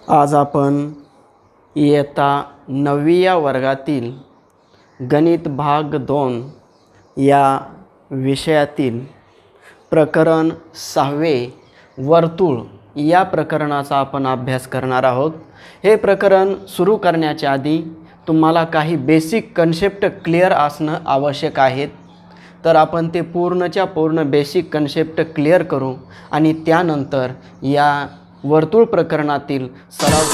आज आपण इयत्ता 9वी या वर्गातील गणित भाग 2 या विषयातील प्रकरण 6वे वर्तुळ या प्रकरणाचा आपण अभ्यास करणार आहोत। हे प्रकरण सुरू करण्याच्या आधी तुम्हाला काही बेसिक कन्सेप्ट क्लिअर असणं आवश्यक आहे। तर आपण ते पूर्णच्या पूर्ण बेसिक कन्सेप्ट क्लिअर करू आणि त्यानंतर या वर्तुळ प्रकरणातील सराव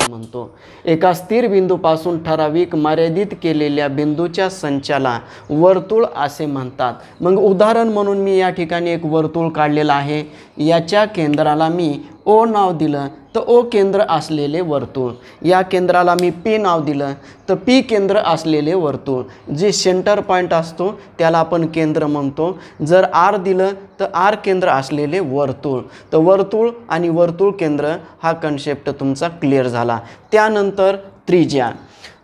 म्हणतो। एका स्थिर बिंदूपासून ठराविक मर्यादित केलेल्या बिंदूच्या संचाला वर्तुळ असे म्हणतात। मग उदाहरण म्हणून मी या ठिकाणी एक वर्तुळ काढलेला आहे। याच्या केंद्राला मी ओ नाव दिलं तर ओ केंद्र असलेले वर्तुळ, या केंद्राला मी पी नाव दिलं तर पी केंद्र असलेले वर्तुळ, जे सेंटर पॉइंट असतो त्याला आपण केंद्र म्हणतो। जर आर दिलं तर आर केंद्र असलेले वर्तुळ। तर वर्तुळ आणि वर्तुळ केंद्र हा कन्सेप्ट तुमचा क्लिअर झाला। त्यानंतर त्रिज्या,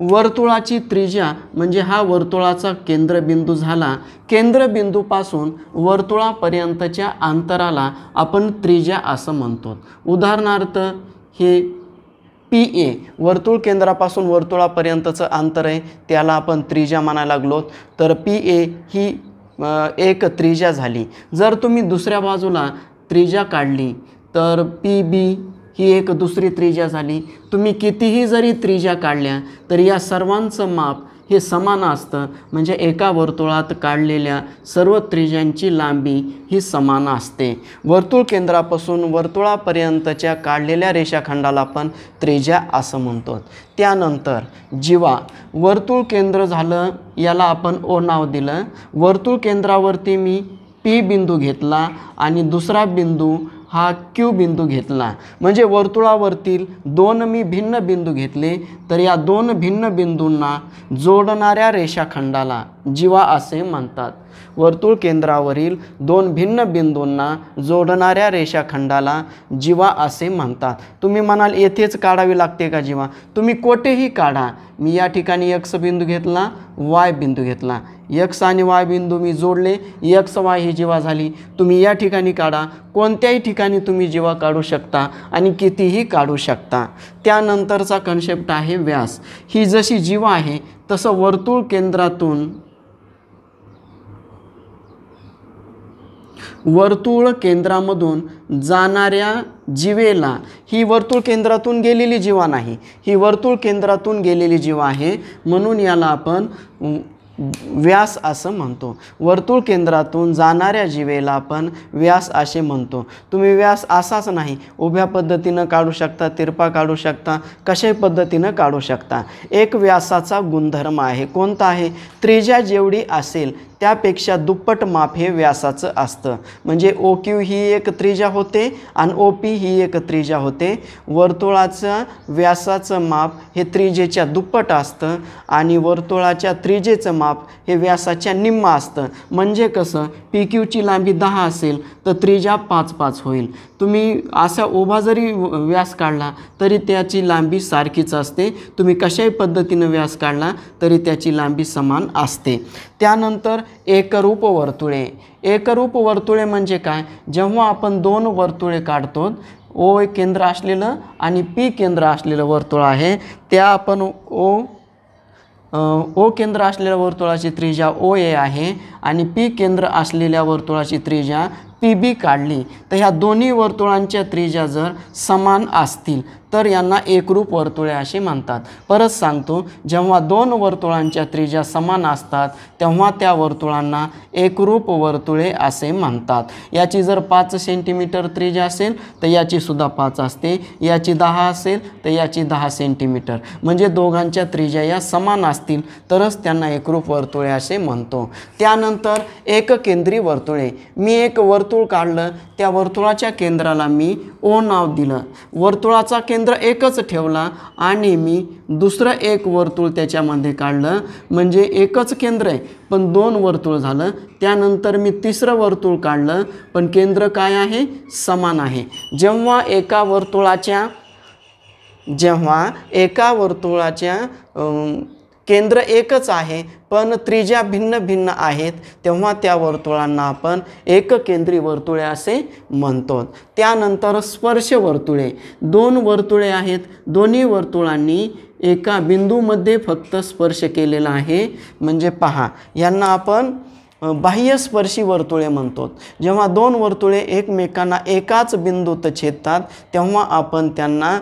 वर्तुळाची त्रिज्या म्हणजे हा वर्तुळाचा केंद्रबिंदू झाला। केंद्रबिंदूपासून वर्तुळापर्यंतच्या अंतराला आपण त्रिज्या असं म्हणतो। उदाहरणार्थ हे पी ए वर्तुळ केंद्रापासून वर्तुळापर्यंतचं अंतर आहे, त्याला आपण त्रिज्या म्हणायला लागलो। तर पी ए ही एक त्रिज्या झाली। जर तुम्ही दुसऱ्या बाजूला त्रिज्या काढली तर पी बी ही एक दुसरी त्रिज्या झाली। तुम्ही कितीही जरी त्रिज्या काढल्या तर या सर्वांचं माप हे समान असतं, म्हणजे एका वर्तुळात काढलेल्या सर्व त्रिज्यांची लांबी ही समान असते। वर्तुळ केंद्रापासून वर्तुळापर्यंतच्या काढलेल्या रेषाखंडाला आपण त्रिज्या असं म्हणतो। त्यानंतर जीवा, वर्तुळ केंद्र झालं, याला आपण ओ नाव दिलं। वर्तुळ केंद्रावरती मी पी बिंदू घेतला आणि दुसरा बिंदू हा क्यू बिंदू घेतला, म्हणजे वर्तुळावरतील दोन मी भिन्न बिंदू घेतले तर या दोन भिन्न बिंदूंना जोडणाऱ्या रेषाखंडाला जीवा असे म्हणतात। वर्तुळ केंद्रावरील दोन भिन्न बिंदूंना जोडणाऱ्या रेषाखंडाला जीवा असे म्हणतात। तुम्ही म्हणाल येथेच काढावी लागते का जीवा? तुम्ही कोठेही काढा। मी या ठिकाणी एक्स बिंदू घेतला, वाय बिंदू घेतला, एक्स आणि वाय बिंदू मी जोडले, एक्स वाय ही जीवा झाली। तुम्ही या ठिकाणी काढा, कोणत्याही ठिकाणी तुम्ही जीवा काढू शकता आणि कितीही काढू शकता। त्यानंतरचा कन्सेप्ट आहे व्यास। ही जशी जीवा आहे तसं वर्तुळ केंद्रामधून जाणाऱ्या जीवेला, ही वर्तुळ केंद्रातून गेलेली जीवा नाही, ही वर्तुळ केंद्रातून गेलेली जीवा आहे, म्हणून याला आपण व्यास असं म्हणतो। वर्तुळ केंद्रातून जाणाऱ्या जीवेला आपण व्यास असे म्हणतो। तुम्ही व्यास असाच नाही, उभ्या पद्धतीनं काढू शकता, तिरपा काढू शकता, कशाही पद्धतीनं काढू शकता। एक व्यासाचा गुणधर्म आहे, कोणता आहे? त्रिज्या जेवढी असेल त्यापेक्षा दुप्पट माप हे व्यासाचं असतं। म्हणजे ओ क्यू ही एक त्रिज्या होते आणि ओ पी ही एक त्रिज्या होते। वर्तुळाचं व्यासाचं माप हे त्रिज्येच्या दुप्पट असतं आणि वर्तुळाच्या त्रिज्येचं माप हे व्यासाच्या निम्म असतं। म्हणजे कसं, पी क्यूची लांबी 10 असेल तर त्रिज्या 5 होईल। तुम्ही असा उभा जरी व्यास काढला तरी त्याची लांबी सारखीच असते, तुम्ही कशाही पद्धतीनं व्यास काढला तरी त्याची लांबी समान असते। त्यानंतर एकरूप वर्तुळे। एकरूप वर्तुळे म्हणजे काय? जेव्हा आपण दोन वर्तुळे काढतो, ओ केंद्र असलेलं आणि पी केंद्र असलेलं वर्तुळ आहे, त्या आपण ओ केंद्र असलेल्या वर्तुळाची त्रिज्या ओ ए आहे आणि पी केंद्र असलेल्या वर्तुळाची त्रिज्या पी बी काढली तर ह्या दोन्ही वर्तुळांच्या त्रिज्या जर समान असतील तर यांना एकरूप वर्तुळे असे म्हणतात। परत सांगतो, जेव्हा दोन वर्तुळांच्या त्रिज्या समान असतात तेव्हा त्या वर्तुळांना एकरूप वर्तुळे असे म्हणतात। याची जर 5 सेंटीमीटर त्रिज्या असेल तर याची सुद्धा 5 असते, याची 10 असेल तर याची 10 सेंटीमीटर, म्हणजे दोघांच्या त्रिज्या या समान असतील तरच त्यांना एकरूप वर्तुळे असे म्हणतो। त्यानंतर एककेंद्री वर्तुळे। मी एक वर्तुळ काढलं, त्या वर्तुळाच्या केंद्राला मी ओ नाव दिलं, वर्तुळाचा केंद्र एकच ठेवला आणि मी दुसरं एक वर्तुळ त्याच्यामध्ये काढलं, म्हणजे एकच केंद्र आहे पण दोन वर्तुळ झालं। त्यानंतर मी तिसरं वर्तुळ काढलं पण केंद्र काय आहे? समान आहे। जेव्हा एका वर्तुळाच्या केंद्र एकच आहे पण त्रिज्या भिन्न भिन्न आहेत, तेव्हा त्या वर्तुळांना आपण एककेंद्री वर्तुळे असे म्हणतो. त्यानंतर स्पर्श वर्तुळे. दोन वर्तुळे आहेत, दोन्ही वर्तुळांनी एका बिंदूमध्ये फक्त स्पर्श केलेला आहे, म्हणजे पहा यांना आपण बाह्यस्पर्शी वर्तुळे म्हणतो. जेव्हा दोन वर्तुळे एकमेकांना एकाच बिंदूत छेदतात तेव्हा आपण त्यांना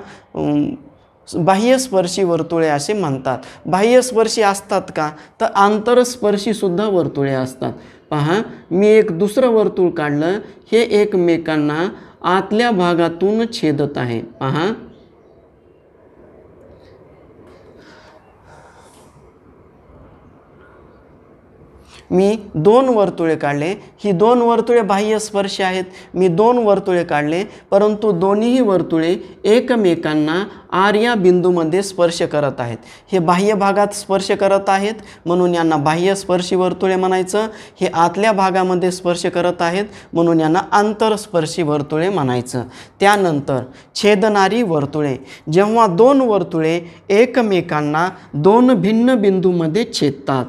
बाह्यस्पर्शी वर्तुळे असे म्हणतात. बाह्यस्पर्शी असतात का, तर आंतरस्पर्शी सुद्धा वर्तुळे असतात. पहा मी एक दुसरं वर्तुळ काढलं, हे एकमेकांना आतल्या भागातून छेदत आहे. पहा मी दोन वर्तुळे काढले, ही दोन वर्तुळे बाह्यस्पर्शी आहेत. मी दोन वर्तुळे काढले परंतु दोन्हीही वर्तुळे एकमेकांना आर या बिंदूमध्ये स्पर्श करत आहेत. हे बाह्य भागात स्पर्श करत आहेत म्हणून यांना बाह्यस्पर्शी वर्तुळे म्हणायचं. हे आतल्या भागामध्ये स्पर्श करत आहेत म्हणून यांना आंतरस्पर्शी वर्तुळे म्हणायचं. त्यानंतर छेदणारी वर्तुळे. जेव्हा दोन वर्तुळे एकमेकांना दोन भिन्न बिंदूमध्ये छेदतात,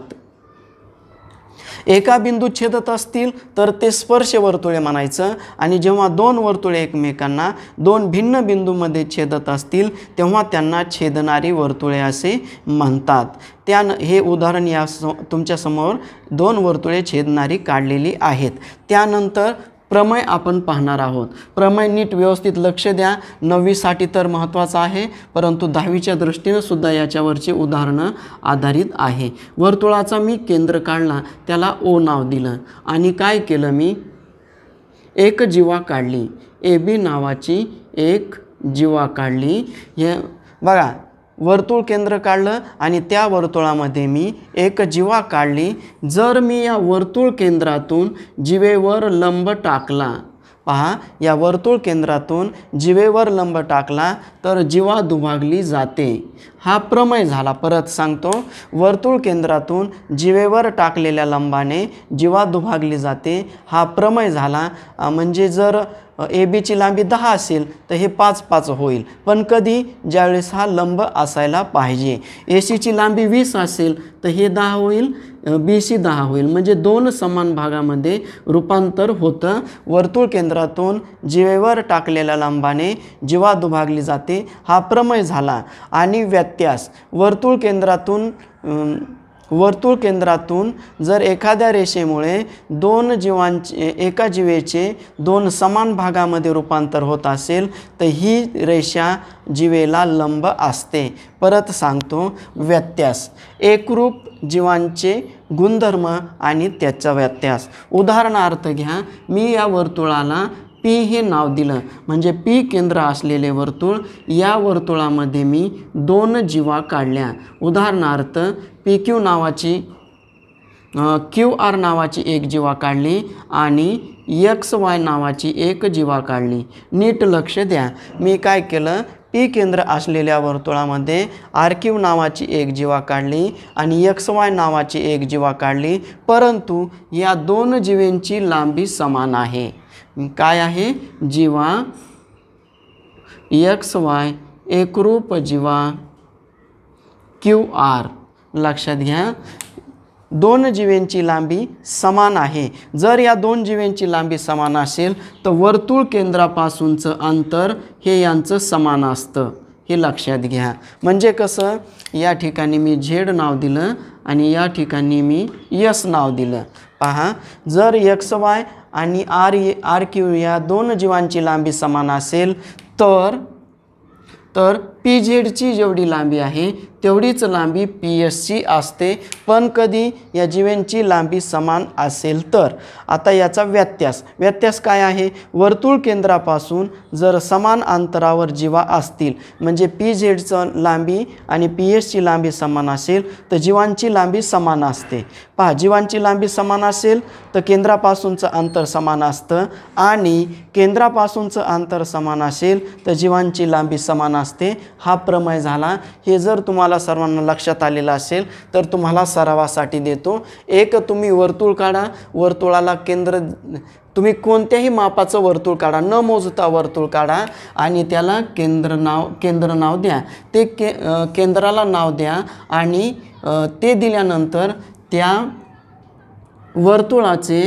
एका बिंदूत छेदत असतील तर ते स्पर्श वर्तुळे म्हणायचं, आणि जेव्हा दोन वर्तुळे एकमेकांना दोन भिन्न बिंदूमध्ये छेदत असतील तेव्हा त्यांना छेदणारी वर्तुळे असे म्हणतात. हे उदाहरण तुमच्यासमोर दोन वर्तुळे छेदणारी काढलेली आहेत. त्यानंतर प्रमेय आपण पाहणार आहोत. प्रमेय नीट व्यवस्थित लक्ष द्या. 9वीसाठी तर महत्त्वाचं आहे परंतु 10वीच्या दृष्टीने सुद्धा याच्यावरची उदाहरणं आधारित आहे. वर्तुळाचा मी केंद्र काढला, त्याला ओ नाव दिलं आणि काय केलं, मी एक जीवा काढली, ए बी नावाची एक जीवा काढली. हे बघा, वर्तुळ केंद्र काढलं आणि त्या वर्तुळामध्ये मी एक जीवा काढली. जर मी या वर्तुळ केंद्रातून जीवेवर लंब टाकला, पहा या वर्तुळ केंद्रातून जीवेवर लंब टाकला तर जीवा दुभागली जाते. हा प्रमेय झाला. परत सांगतो, वर्तुळ केंद्रातून जीवेवर टाकलेल्या लंबाने जीवा दुभागली जाते, हा प्रमेय झाला. म्हणजे जर ए बीची लांबी 10 असेल तर हे 5 5 होईल, पण कधी, ज्यावेळेस हा लंब असायला पाहिजे. ए सीची लांबी 20 असेल तर हे 10 होईल, बी सी 10 होईल, म्हणजे दोन समान भागामध्ये रूपांतर होतं. वर्तुळ केंद्रातून जीवेवर टाकलेल्या लंबाने जीवा दुभागली जाते, हा प्रमेय झाला. आणि व्यत्यास. वर्तुळ केंद्रातून जर एखाद्या रेषेमुळे एका जीवेचे दोन समान भागामध्ये रूपांतर होत असेल तर ही रेषा जीवेला लंब असते. परत सांगतो, व्यत्यास. एकरूप जीवांचे गुणधर्म आणि त्याचा व्यत्यास. उदाहरणार्थ घ्या, मी या वर्तुळाला पी हे नाव दिलं, म्हणजे पी केंद्र असलेले वर्तुळ. या वर्तुळामध्ये मी दोन जीवा काढल्या. उदाहरणार्थ पी क्यू नावाची क्यू आर नावाची एक जीवा काढली आणि एक्स वाय नावाची एक जीवा काढली. नीट लक्ष द्या, मी काय केलं, पी केंद्र असलेल्या वर्तुळामध्ये आर क्यू नावाची एक जीवा काढली आणि एक्स वाय नावाची एक जीवा काढली, परंतु या दोन जीवांची लांबी समान आहे. काय आहे, जीवा एक्स वाय एकरूप जीवा क्यू आर. लक्षात घ्या, दोन जीवांची लांबी समान आहे. जर या दोन जीवांची लांबी समान असेल तर वर्तुळ केंद्रापासूनचं अंतर हे यांचं समान असतं, हे लक्षात घ्या. म्हणजे कसं, या ठिकाणी मी झेड नाव दिलं आणि या ठिकाणी मी यस नाव दिलं. पहा, जर एक्स वाय आणि आर क्यू या दोन जीवांची लांबी समान असेल तर पी झेडची जेवढी लांबी आहे तेवढीच लांबी पी एसची असते, पण कधी या जीवांची लांबी समान असेल तर. आता याचा व्यत्यास काय आहे, वर्तुळ केंद्रापासून जर समान अंतरावर जीवा असतील, म्हणजे पी झेडचं लांबी आणि पी एसची लांबी समान असेल तर जीवांची लांबी समान असते. पहा, जीवांची लांबी समान असेल तर केंद्रापासूनचं अंतर समान असतं आणि केंद्रापासूनचं अंतर समान असेल तर जीवांची लांबी समान असते. हा प्रमेय झाला. हे जर तुम्हाला तुम्हाला सर्वांना लक्षात आलेलं असेल तर तुम्हाला सरावासाठी देतो. एक तुम्ही वर्तुळ काढा, वर्तुळाला केंद्र, तुम्ही कोणत्याही मापाचं वर्तुळ काढा, न मोजता वर्तुळ काढा आणि त्याला केंद्र नाव द्या. ते केंद्राला नाव द्या आणि ते दिल्यानंतर त्या वर्तुळाचे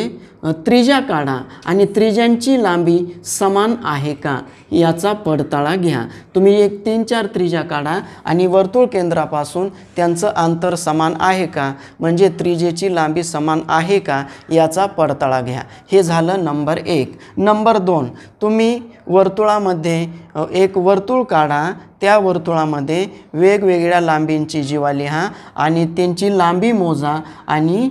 त्रिज्या काढा आणि त्रिज्यांची लांबी समान आहे का याचा पडताळा घ्या. तुम्ही 1, 3, 4 त्रिज्या काढा आणि वर्तुळ केंद्रापासून त्यांचं अंतर समान आहे का, म्हणजे त्रिज्येची लांबी समान आहे का याचा पडताळा घ्या. हे झालं नंबर 1. नंबर 2, तुम्ही वर्तुळामध्ये एक वर्तुळ काढा, त्या वर्तुळामध्ये वेगवेगळ्या लांबींची जीवा लिहा आणि त्यांची लांबी मोजा आणि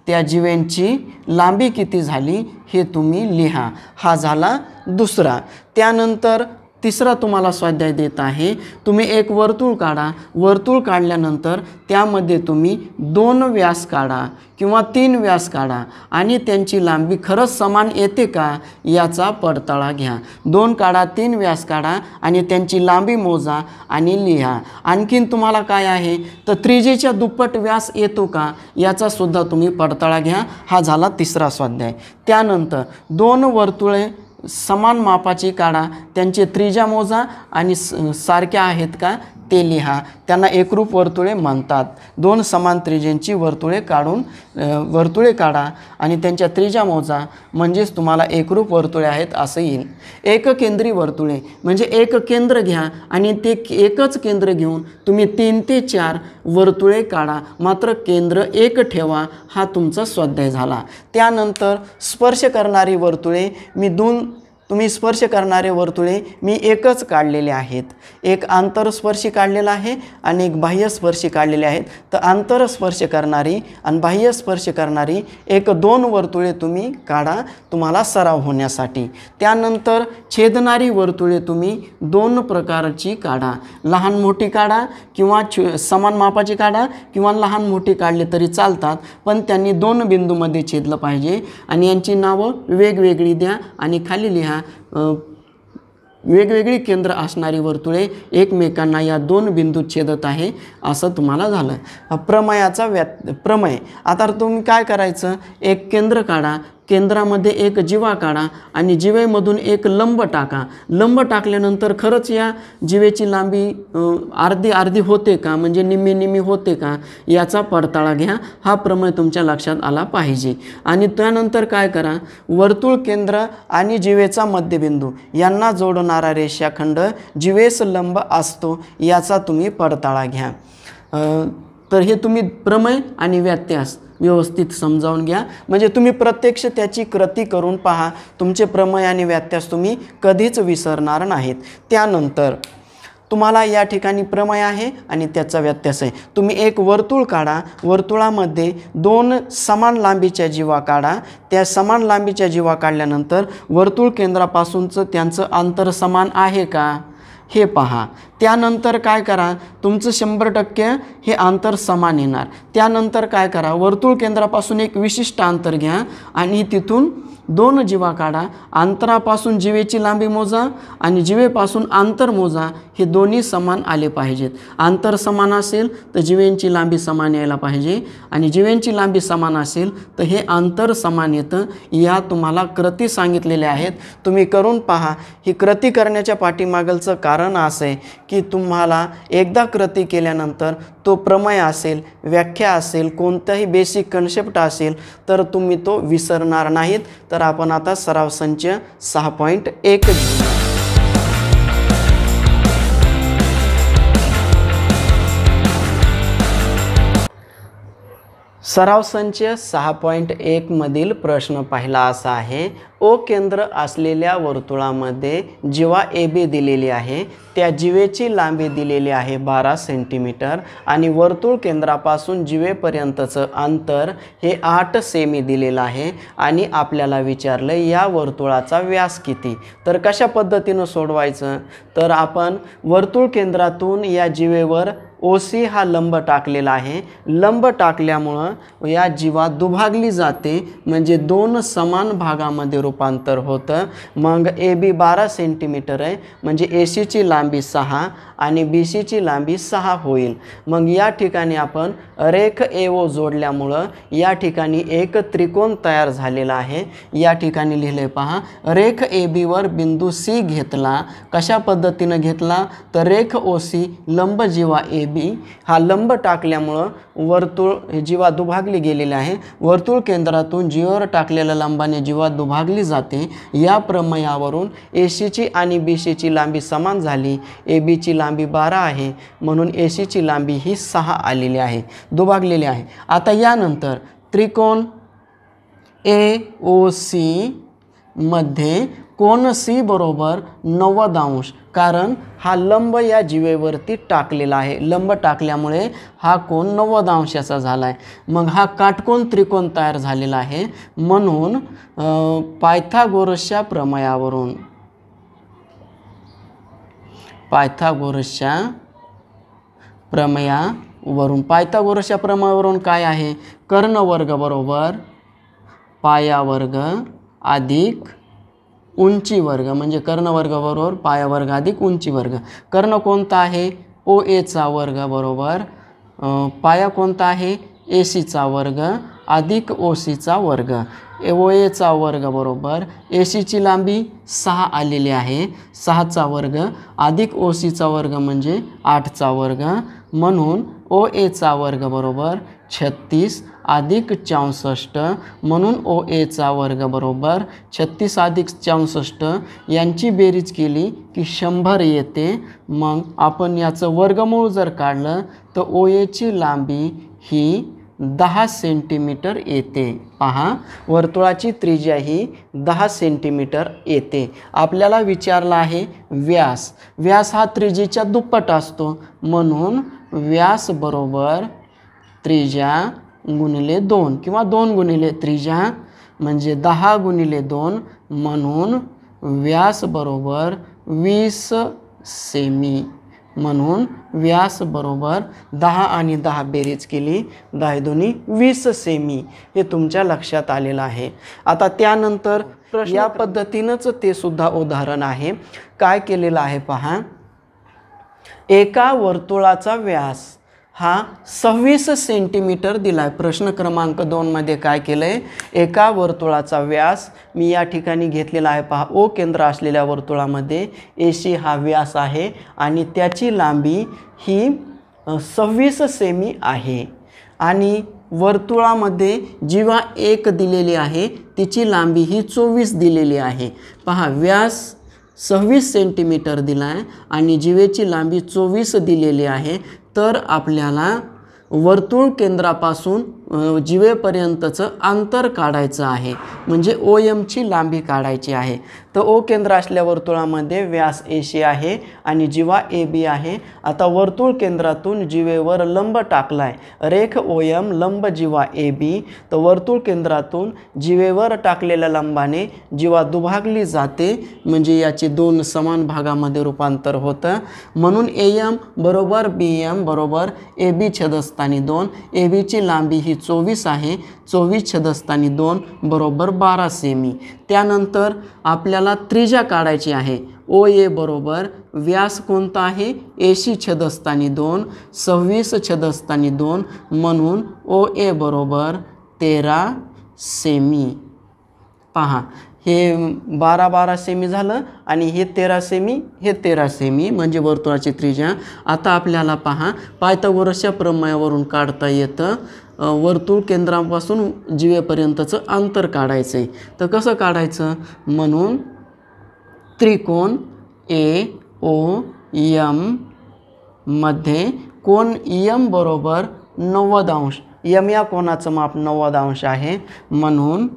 त्या जीवेंची लांबी किती झाली हे तुम्ही लिहा. हा झाला दुसरा. त्यानंतर तिसरा तुम्हाला स्वाध्याय देत आहे. तुम्ही एक वर्तुळ काढा, वर्तुळ काढल्यानंतर त्यामध्ये तुम्ही 2 व्यास काढा किंवा 3 व्यास काढा आणि त्यांची लांबी खरंच समान येते का याचा पडताळा घ्या. 2 काढा, 3 व्यास काढा आणि त्यांची लांबी मोजा आणि लिहा. आणखीन तुम्हाला काय आहे तर त्रिज्येच्या दुप्पट व्यास येतो का याचा सुद्धा तुम्ही पडताळा घ्या. हा झाला तिसरा स्वाध्याय. त्यानंतर 2 वर्तुळे समान मापाची काढा, त्यांचे त्रिज्या मोजा आणि सारख्या आहेत का ते लिहा. त्यांना एकरूप वर्तुळे म्हणतात. 2 समान त्रिज्यांची वर्तुळे काढा आणि त्यांच्या त्रिज्या मोजा, म्हणजेच तुम्हाला एकरूप वर्तुळे आहेत असं येईल. एककेंद्री वर्तुळे म्हणजे एक केंद्र घ्या आणि ते एकच केंद्र घेऊन तुम्ही 3 ते 4 वर्तुळे काढा, मात्र केंद्र एक ठेवा. हा तुमचा स्वाध्याय झाला. त्यानंतर स्पर्श करणारी वर्तुळे तुम्ही स्पर्श करणारे वर्तुळे मी एकच काढलेले आहेत. एक आंतरस्पर्शी काढलेला आहे आणि एक बाह्यस्पर्शी काढलेले आहेत. तर आंतरस्पर्श करणारी आणि बाह्यस्पर्श करणारी 1-2 वर्तुळे तुम्ही काढा तुम्हाला सराव होण्यासाठी. त्यानंतर छेदणारी वर्तुळे तुम्ही 2 प्रकारची काढा. लहान मोठी काढा किंवा समान मापाची काढा किंवा लहान मोठी काढले तरी चालतात, पण त्यांनी 2 बिंदूमध्ये छेदलं पाहिजे आणि यांची नावं वेगवेगळी द्या आणि खाली लिहा वेगवेगळी केंद्र असणारी वर्तुळे एकमेकांना या 2 बिंदूत छेदत आहे असं तुम्हाला झालं. प्रमेयाचा प्रमेय. आता तुम्ही काय करायचं, एक केंद्र काढा, केंद्रामध्ये एक जीवा काढा आणि जीवेमधून एक लंब टाका. लंब टाकल्यानंतर खरंच या जीवेची लांबी अर्धी अर्धी होते का, म्हणजे निम्मी निम्मी होते का याचा पडताळा घ्या. हा प्रमेय तुमच्या लक्षात आला पाहिजे. आणि त्यानंतर काय करा, वर्तुळ केंद्र आणि जीवेचा मध्यबिंदू यांना जोडणारा रेषाखंड जीवेस लंब असतो याचा तुम्ही पडताळा घ्या. तर हे तुम्ही प्रमेय आणि व्यत्यास व्यवस्थित समजावून घ्या, म्हणजे तुम्ही प्रत्यक्ष त्याची कृती करून पहा. तुमचे प्रमेय आणि व्यत्यास तुम्ही कधीच विसरणार नाहीत. त्यानंतर तुम्हाला या ठिकाणी प्रमेय आहे आणि त्याचा व्यत्यास आहे. तुम्ही एक वर्तुळ काढा, वर्तुळामध्ये 2 समान लांबीच्या जीवा काढा. त्या समान लांबीच्या जीवा काढल्यानंतर वर्तुळ केंद्रापासूनचं त्यांचं अंतर समान आहे का हे पहा. त्यानंतर काय करा, तुमचं 100% हे अंतर समान येणार. त्यानंतर काय करा, वर्तुळ केंद्रापासून एक विशिष्ट अंतर घ्या आणि तिथून 2 जीवा काढा. अंतरापासून जीवेची लांबी मोजा आणि जीवेपासून अंतर मोजा. हे दोन्ही समान आले पाहिजेत. अंतर समान असेल तर जीवेंची लांबी समान यायला पाहिजे आणि जीवेंची लांबी समान असेल तर हे अंतर समान येतं. या तुम्हाला कृती सांगितलेल्या आहेत, तुम्ही करून पहा. ही कृती करण्याच्या पाठीमागचं कारण असं आहे की तुम्हाला एकदा कृती केल्यानंतर तो प्रमेय असेल, व्याख्या असेल, कोणताही बेसिक कन्सेप्ट असेल तर तुम्ही तो विसरणार नाहीत. तर आपण आता सराव संच 6.1 सराव संच 6.1 मधील प्रश्न पहिला असा आहे, ओ केंद्र असलेल्या वर्तुळामध्ये जीवा AB दिलेली आहे. त्या जीवेची लांबी दिलेली आहे 12 सेंटीमीटर आणि वर्तुळ केंद्रापासून जीवेपर्यंतचं अंतर हे 8 सेमी दिलेलं आहे आणि आपल्याला विचारलं या वर्तुळाचा व्यास किती. तर कशा पद्धतीनं सोडवायचं, तर आपण वर्तुळ केंद्रातून या जीवेवर OC हा लंब टाकलेला आहे. लंब टाकल्यामुळं या जीवा दुभागली जाते, म्हणजे दोन समान भागामध्ये रूपांतर होतं. मग AB 12 सेंटीमीटर आहे, म्हणजे ACची लांबी 6 आणि BCची लांबी 6 होईल. मग या ठिकाणी आपण रेख AO जोडल्यामुळं या ठिकाणी एक त्रिकोण तयार झालेला आहे. या ठिकाणी लिहिले पहा, रेख AB वर बिंदू C घेतला. कशा पद्धतीनं घेतला तर रेख OC लंब जीवा AB हा लंब टाकल्यामुळं वर्तुळ जीवा दुभागली गेलेली आहे. वर्तुळ केंद्रातून जीवावर टाकलेल्या लंबाने जीवा दुभागली जाते. या प्रमेयावरून ACची आणि BCची लांबी समान झाली. ABची लांबी 12 आहे, म्हणून ACची लांबी ही 6 आलेली आहे, दुभागलेली आहे. आता यानंतर त्रिकोण AOC मध्ये कोन C बरोबर 90 अंश, कारण हा लंब या जीवेवरती टाकलेला आहे. लंब टाकल्यामुळे हा कोन 90 अंशाचा झाला आहे. मग हा काटकोन त्रिकोण तयार झालेला आहे. म्हणून पायथागोरसच्या प्रमेयावरून पायथागोरसच्या प्रमेयावरून काय आहे, कर्ण वर्ग बरोबर पाया वर्ग अधिक उंची वर्ग, म्हणजे कर्ण वर्ग बरोबर पाया वर्ग अधिक उंची वर्ग. कर्ण कोणता आहे, OA चा वर्ग बरोबर पाया कोणता आहे, AC चा वर्ग अधिक OC चा वर्ग. OA चा वर्ग बरोबर AC ची लांबी 6 आलेली आहे, 6 चा वर्ग अधिक OC चा वर्ग म्हणजे 8 चा वर्ग. म्हणून OA चा वर्ग बरोबर 36 अधिक 64, म्हणून OA चा वर्ग बरोबर 36 अधिक 64 यांची बेरीज केली की 100 येते. मग आपण याचं वर्गमूळ जर काढलं तर OA ची लांबी ही 10 सेंटीमीटर येते. पहा, वर्तुळाची त्रिज्या ही 10 सेंटीमीटर येते. आपल्याला विचारला आहे व्यास. व्यास हा त्रिज्येच्या दुप्पट असतो, म्हणून व्यास बरोबर त्रिज्या गुणिले 2 किंवा 2 गुणिले त्रिज्या म्हणजे 10 गुणिले 2, म्हणून व्यास बरोबर 20 सेमी. म्हणून व्यास बरोबर 10 आणि 10 बेरीज केली, 10 दोन्ही 20 सेमी. हे तुमच्या लक्षात आलेलं आहे. आता त्यानंतर या पद्धतीनंच ते सुद्धा उदाहरण आहे. काय केलेलं आहे पहा, एका वर्तुळाचा व्यास हा 26 सेंटीमीटर दिला आहे. प्रश्न क्रमांक 2 मध्ये काय केलं आहे, एका वर्तुळाचा व्यास मी या ठिकाणी घेतलेला आहे. पहा, O केंद्र असलेल्या वर्तुळामध्ये AC हा व्यास आहे आणि त्याची लांबी ही 26 सेमी आहे. आणि वर्तुळामध्ये जीवा 1 दिलेली आहे, तिची लांबी ही 24 दिलेली आहे. पहा, व्यास 26 सेंटीमीटर दिला आहे आणि जीवेची लांबी 24 दिलेली आहे. तर आपल्याला वर्तुळ केंद्रापासून जीवेपर्यंतचं अंतर काढायचं आहे, म्हणजे OM ची लांबी काढायची आहे. तर O केंद्र असल्या वर्तुळामध्ये व्यास AC आहे आणि जीवा AB आहे. आता वर्तुळ केंद्रातून जीवेवर लंब टाकलाय, रेख OM लंब जीवा AB. तर वर्तुळ केंद्रातून जीवेवर टाकलेल्या लंबाने जीवा दुभागली जाते, म्हणजे याचे 2 समान भागामध्ये रूपांतर होतं. म्हणून AM बरोबर BM बरोबर AB छेदस्थानी 2. AB ची लांबी ही 24 आहे, 24 छेदस्थानी 2 बरोबर 12 सेमी. त्यानंतर आपल्याला त्रिज्या काढायची आहे. OA बरोबर व्यास कोणता आहे, AC छेदस्थानी 2, 26 छेदस्थानी 2, म्हणून OA बरोबर 13 सेमी. पहा, हे 12 सेमी झालं आणि हे 13 सेमी, हे 13 सेमी म्हणजे वर्तुळाची त्रिज्या. आता आपल्याला पहा, पायथागोरसच्या प्रमेयावरून काढता येतं वर्तुळ केंद्रापासून जीवेपर्यंतचं अंतर काढायचं आहे. तर कसं काढायचं, म्हणून त्रिकोण AOM मध्ये कोन M बरोबर 90 अंश. M या कोनाचं माप 90 अंश आहे, म्हणून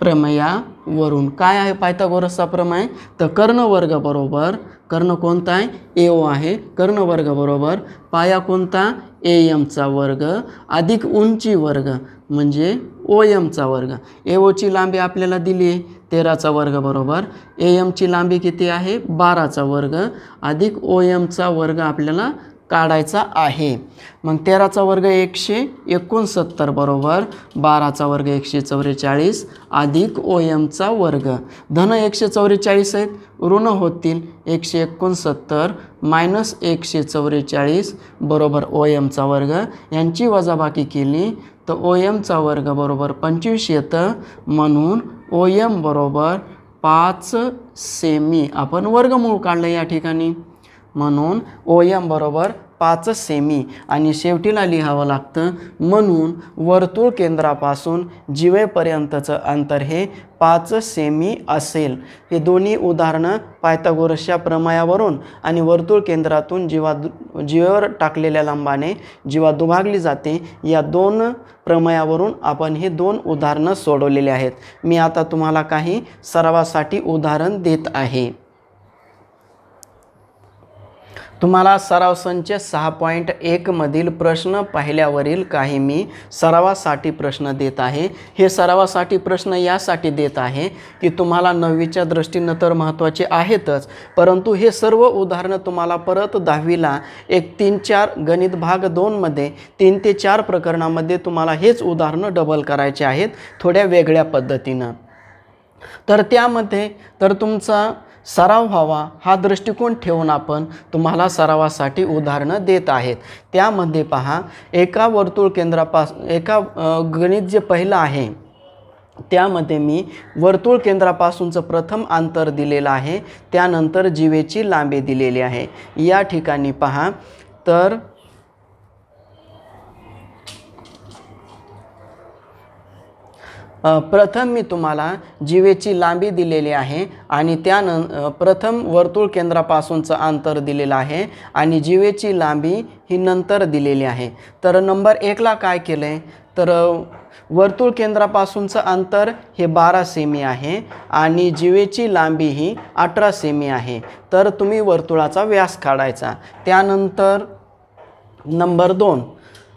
प्रमेयावरून. काय आहे पायथागोरसचा प्रमेय? तर कर्णवर्ग बरोबर, कर्ण कोणता आहे? AO आहे. कर्णवर्ग बरोबर पाया कोणता? AM चा वर्ग अधिक उंची वर्ग म्हणजे OM चा वर्ग. AOची लांबी आपल्याला दिली आहे 13चा वर्ग बरोबर AM ची लांबी किती आहे? 12चा वर्ग अधिक OM चा वर्ग आपल्याला काढायचा आहे. मग 13चा वर्ग 169 बरोबर 12चा वर्ग 144 अधिक OM चा वर्ग. धन 144 आहेत, ऋण होतील 169 मायनस 144 बरोबर OM चा वर्ग. यांची वजाबाकी केली तर OM चा वर्ग बरोबर 25 येतं. म्हणून OM बरोबर 5 सेमी. आपण वर्गमूळ काढलं या ठिकाणी, म्हणून OM बरोबर 5 सेमी. आणि शेवटीला लिहावं लागतं म्हणून वर्तुळ केंद्रापासून जीवेपर्यंतचं अंतर हे 5 सेमी असेल. हे दोन्ही उदाहरणं पायथागोरसच्या प्रमेयावरून आणि वर्तुळ केंद्रातून जीवेवर टाकलेल्या लंबाने जीवा दुभागली जाते या दोन प्रमेयावरून आपण हे दोन उदाहरणं सोडवलेले आहेत. मी आता तुम्हाला काही सरावासाठी उदाहरण देत आहे. तुम्हाला सराव संच 6.1 मधील प्रश्न पाहिल्यावरील काही मी सरावासाठी प्रश्न देत आहे. हे सरावासाठी प्रश्न यासाठी देत आहे की तुम्हाला 9वीच्या दृष्टीनं तर महत्त्वाचे आहेतच, परंतु हे सर्व उदाहरणं तुम्हाला परत 10वीला एक 3-4 गणित भाग 2 मध्ये 3 ते 4 प्रकरणामध्ये तुम्हाला हेच उदाहरणं डबल करायचे आहेत थोड्या वेगळ्या पद्धतीनं. तर त्यामध्ये तर तुमचा सराव व्हावा हा दृष्टिकोन ठेवून आपण तुम्हाला सरावासाठी उदाहरणं देत आहेत. त्यामध्ये पहा, एका वर्तुळ केंद्रापासून गणित जे पहिलं आहे त्यामध्ये मी वर्तुळ केंद्रापासूनचं प्रथम अंतर दिलेलं आहे, त्यानंतर जीवेची लांबी दिलेली आहे. या ठिकाणी पहा, तर प्रथम मी तुम्हाला जीवेची लांबी दिलेली आहे आणि प्रथम वर्तुळ केंद्रापासूनचं अंतर दिलेलं आहे आणि जीवेची लांबी ही नंतर दिलेली आहे. तर नंबर 1ला काय केलं आहे, तर वर्तुळ केंद्रापासूनचं अंतर हे 12 सेमी आहे आणि जीवेची लांबी ही 18 सेमी आहे. तर तुम्ही वर्तुळाचा व्यास काढायचा. त्यानंतर नंबर 2,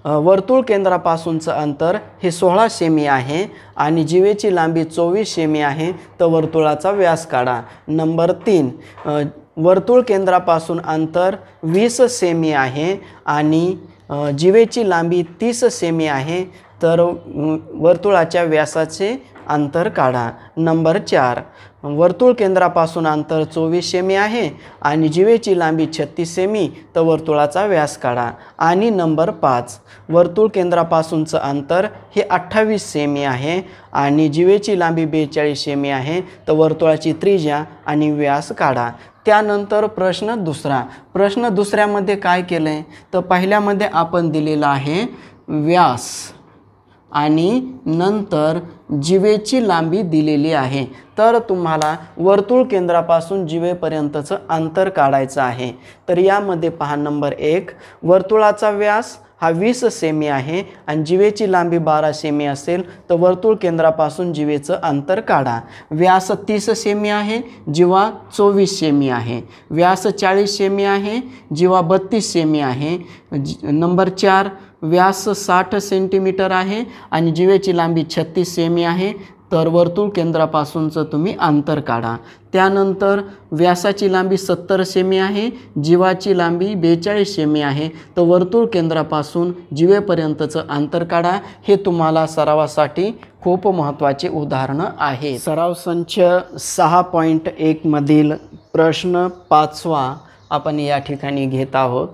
वर्तुळ केंद्रापासूनचं अंतर हे 16 सेमी आहे आणि जीवेची लांबी 24 सेमी आहे, तर वर्तुळाचा व्यास काढा. नंबर 3, वर्तुळ केंद्रापासून अंतर 20 सेमी आहे आणि जीवेची लांबी 30 सेमी आहे, तर वर्तुळाच्या व्यासाचे अंतर काढा. नंबर 4, वर्तुळ केंद्रापासून अंतर 24 सेमी आहे आणि जीवेची लांबी 36 सेमी, तर वर्तुळाचा व्यास काढा. आणि नंबर 5, वर्तुळ केंद्रापासूनचं अंतर हे 28 सेमी आहे आणि जीवेची लांबी 42 सेमी आहे, तर वर्तुळाची त्रिज्या आणि व्यास काढा. त्यानंतर प्रश्न दुसऱ्यामध्ये काय केलं आहे, तर पहिल्यामध्ये आपण दिलेला आहे व्यास आणि नंतर जीवेची लांबी दिलेली आहे. तर तुम्हाला वर्तुळ केंद्रापासून जीवेपर्यंतचं अंतर काढायचं आहे. तर यामध्ये पहा, नंबर 1, वर्तुळाचा व्यास हा 20 सेमी आहे आणि जीवेची लांबी 12 सेमी असेल, तर वर्तुळ केंद्रापासून जीवेचं अंतर काढा. व्यास 30 सेमी आहे, जीवा 24 सेमी आहे. व्यास 40 सेमी आहे, जीवा 32 सेमी आहे. नंबर 4, व्यास 60 सेंटीमीटर आहे आणि जीवेची लांबी 36 सेमी आहे, तर वर्तुळ केंद्रापासूनचं तुम्ही अंतर काढा. त्यानंतर व्यासाची लांबी 70 सेमी आहे, जीवाची लांबी 42 सेमी आहे, तर वर्तुळ केंद्रापासून जीवेपर्यंतचं अंतर काढा. हे तुम्हाला सरावासाठी खूप महत्त्वाचे उदाहरणं आहे. सराव संच 6.1 मधील प्रश्न 5वा आपण या ठिकाणी घेत आहोत.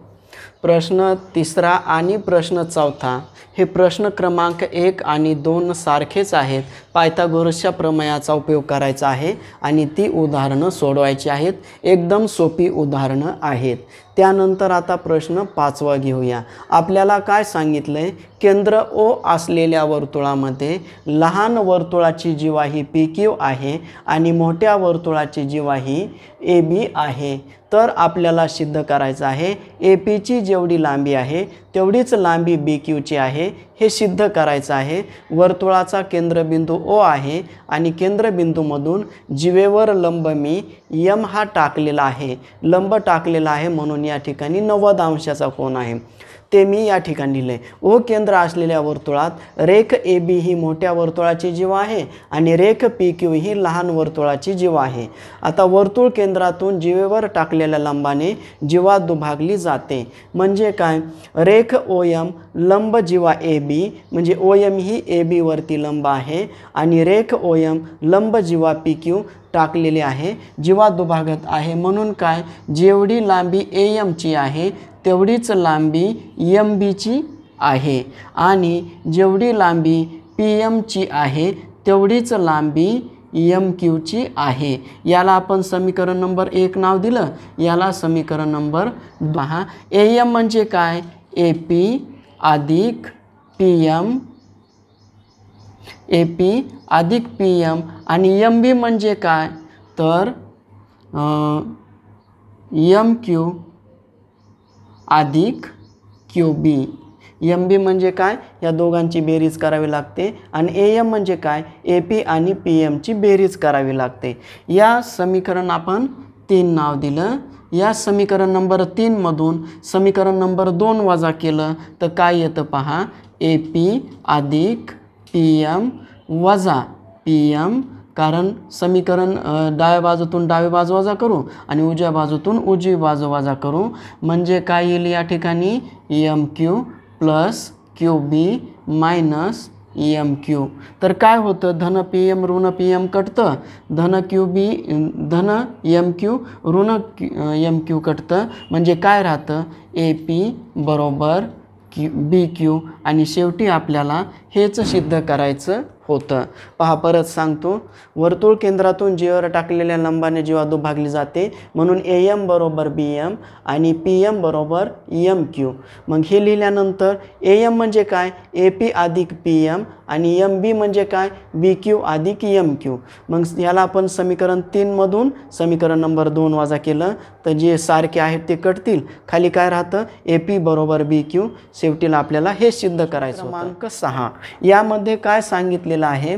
प्रश्न 3 आणि प्रश्न 4 हे प्रश्न क्रमांक 1 आणि 2 सारखेच आहेत. पायथागोरसच्या प्रमेयाचा उपयोग करायचा आहे आणि ती उदाहरणं सोडवायची आहेत. एकदम सोपी उदाहरणं आहेत. त्यानंतर आता प्रश्न 5वा घेऊया. आपल्याला काय सांगितलं आहे, केंद्र O असलेल्या वर्तुळामध्ये लहान वर्तुळाची जीवा ही PQ आहे आणि मोठ्या वर्तुळाची जीवा ही AB आहे. तर आपल्याला सिद्ध करायचं आहे APची जेवढी लांबी आहे तेवढीच लांबी बी क्यूची आहे हे सिद्ध करायचं आहे। वर्तुळाचा केंद्रबिंदू ओ आहे आणि केंद्रबिंदूमधून जीवेवर लंब मी यम हा टाकलेला आहे, लंब टाकलेला आहे म्हणून या ठिकाणी 90 अंशाचा कोन आहे ते मी या ठिकाणी लिहिले। ओ केंद्र असलेल्या वर्तुळात रेख ए बी ही मोठ्या वर्तुळाची जीवा आहे आणि रेख पी क्यू ही लहान वर्तुळाची जीवा आहे। आता वर्तुळ केंद्रातून जीवेवर टाकलेल्या लंबाने जीवा दुभागली जाते। म्हणजे काय, रेख ओ एम लंब जीवा ए बी, म्हणजे O M he A B वरती लंब आहे आणि रेख ओ एम लंब जीवा पी क्यू टाकलेली आहे, जीवा दुभागत आहे। म्हणून काय, जेवढी लांबी ए एमची आहे तेवढीच लांबी एम बीची आहे आणि जेवढी लांबी पी एमची आहे तेवढीच लांबी एम क्यूची आहे। याला आपण समीकरण नंबर 1 नाव दिलं, याला समीकरण नंबर 2। ए एम म्हणजे काय, ए पी अधिक पी एम, ए पी अधिक पी एम आणि एम बी म्हणजे काय तर एम क्यू अधिक क्यू बी। एम बी म्हणजे काय, या दोघांची बेरीज करावी लागते आणि ए एम म्हणजे काय, ए पी आणि पी एमची बेरीज करावी लागते। या समीकरण आपण 3 नाव दिलं। या समीकरण नंबर 3 मधून समीकरण नंबर 2 वजा केलं तर काय येतं पहा, ए पी अधिक पी एम वजा पी एम, कारण समीकरण डाव्या बाजूतून डावी बाजू वजा करू आणि उजव्या बाजूतून उजवी बाजू वजा करू, म्हणजे काय येईल या ठिकाणी एम क्यू प्लस क्यू बी मायनस एम क्यू। तर काय होतं, धन पी एम ऋण पी एम कटतं, धन क्यू बी धन एम क्यू ऋण एम क्यू कटतं, म्हणजे काय राहतं ए पी बरोबर बी क्यू आणि शेवटी आपल्याला हेच सिद्ध करायचं होतं। पहा परत सांगतो, वर्तुळ केंद्रातून जीवेवर टाकलेल्या लंबाने जीवा दुभागली जाते म्हणून ए एम बरोबर बी एम आणि पी एम बरोबर एम क्यू। मग हे लिहिल्यानंतर ए एम म्हणजे काय, ए पी अधिक पी एम आणि एम बी म्हणजे काय, बी क्यू अधिक एम क्यू। मग याला आपण समीकरण 3 मधून समीकरण नंबर 2 वजा केलं तर जे सारखे आहेत ते कटतील, खाली काय राहतं ए पी बरोबर बी क्यू। शेवटीला आपल्याला हे सिद्ध करायचं। क्रमांक 6 यामध्ये काय सांगितलेलं आहे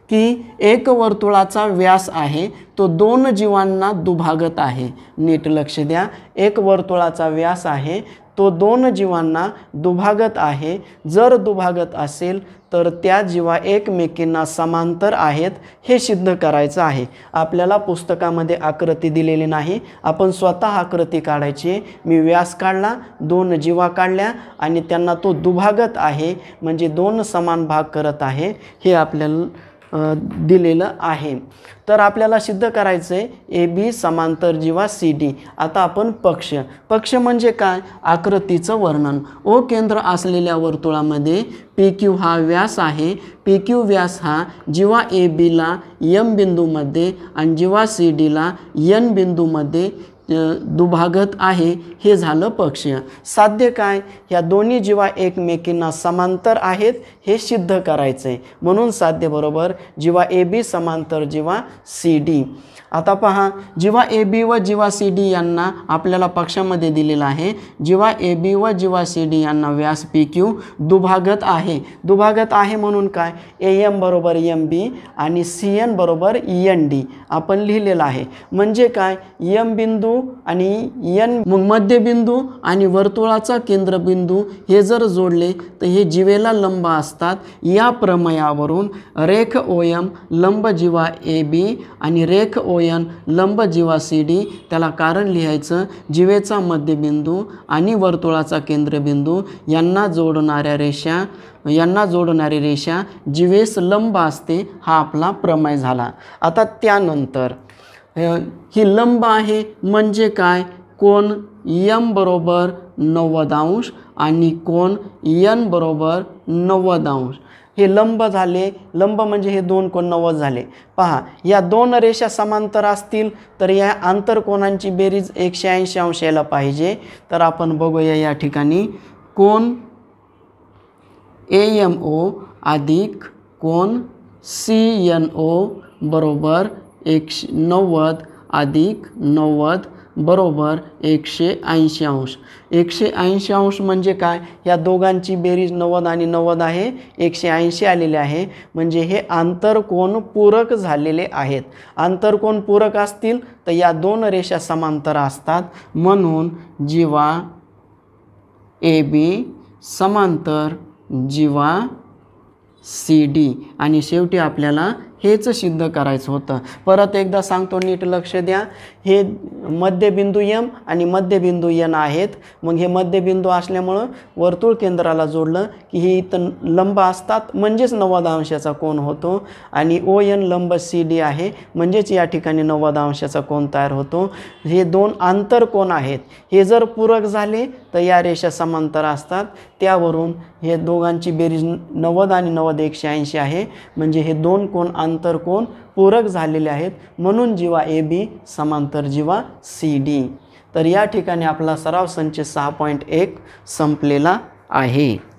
की एक वर्तुळाचा व्यास आहे तो 2 जीवांना दुभागत आहे। नीट लक्ष द्या, एक वर्तुळाचा व्यास आहे तो 2 जीवांना दुभागत आहे। जर दुभागत असेल तर त्या जीवा एकमेकींना समांतर आहेत हे सिद्ध करायचं आहे। आपल्याला पुस्तकामध्ये आकृती दिलेली नाही, आपण स्वतः आकृती काढायची। मी व्यास काढला, 2 जीवा काढल्या आणि त्यांना तो दुभागत आहे म्हणजे 2 समान भाग करत आहे हे आपल्याला दिलेलं आहे। तर आपल्याला सिद्ध करायचं आहे ए बी समांतर जीवा सी डी। आता आपण पक्ष म्हणजे काय, आकृतीचं वर्णन। ओ केंद्र असलेल्या वर्तुळामध्ये पी क्यू हा व्यास आहे, पी क्यू व्यास हा जीवा ए बीला एम बिंदूमध्ये आणि जीवा सी डीला एन बिंदूमध्ये दुभागत आहे, हे झालं पक्ष। साध्य काय, या दोन्ही जीवा एकमेकींना समांतर आहेत हे सिद्ध करायचं आहे, म्हणून साध्य बरोबर जीवा ए बी समांतर जीवा सी डी। आता पहा, जीवा ए बी व जीवा सी डी यांना आपल्याला पक्षामध्ये दिलेला आहे। जीवा ए बी व जीवा सी डी यांना व्यास पी क्यू दुभागत आहे। दुभागत आहे म्हणून काय, ए एम बरोबर एम बी आणि सी एन बरोबर एन डी आपण लिहिलेलं आहे। म्हणजे काय, एम बिंदू आणि एन मध्यबिंदू आणि वर्तुळाचा केंद्रबिंदू हे जर जोडले तर हे जीवेला लंब असतात। या प्रमेयावरून रेख ओ एम लंब जीवा ए बी आणि रेख ओ एन लंब जीवा सी डी, त्याला कारण लिहायचं जीवेचा मध्यबिंदू आणि वर्तुळाचा केंद्रबिंदू यांना जोडणारी रेषा जीवेस लंब असते, हा आपला प्रमेय झाला। आता त्यानंतर ही लंब आहे म्हणजे काय, कोन एम बरोबर 90 अंश आणि कोन एन बरोबर 90 अंश। हे लंब झाले, लंब म्हणजे हे 2 कोन 90 झाले। पहा, या 2 रेषा समांतर असतील तर या आंतरकोनांची बेरीज 180 अंश यायला पाहिजे। तर आपण बघूया या ठिकाणी, कोन ए एम ओ अधिक कोन सी एन ओ बरोबर 190 अधिक 90 बरोबर 180 अंश. 180 अंश म्हणजे काय? या दोघांची बेरीज 90 आणि 90 आहे, 180 आलेले आहे. म्हणजे हे आंतरकोन पूरक झालेले आहेत. आंतरकोन पूरक असतील तर या दोन रेषा समांतर असतात. म्हणून जीवा AB समांतर जीवा CD. आणि शेवटी आपल्याला हेच सिद्ध करायचं होतं. परत एकदा सांगतो, नीट लक्ष द्या. हे मध्यबिंदू M आणि मध्यबिंदू N आहेत. मग हे मध्यबिंदू असल्यामुळं वर्तुळ केंद्राला जोडलं की हे इथं लंब असतात, म्हणजेच 90 अंशाचा कोन होतो. आणि ON लंब CD आहे, म्हणजेच या ठिकाणी 90 अंशाचा कोन तयार होतो. हे दोन आंतरकोन आहेत. हे जर पूरक झाले तर या रेषा समांतर असतात. त्यावरून हे दोघांची बेरीज 90 आणि 90 180 आहे. म्हणजे हे दोन कोन आंतरकोन पूरक झालेले आहेत. म्हणून जीवा AB समांतर जीवा CD. तर या ठिकाणी आपला सराव संच 6.1 संपलेला आहे.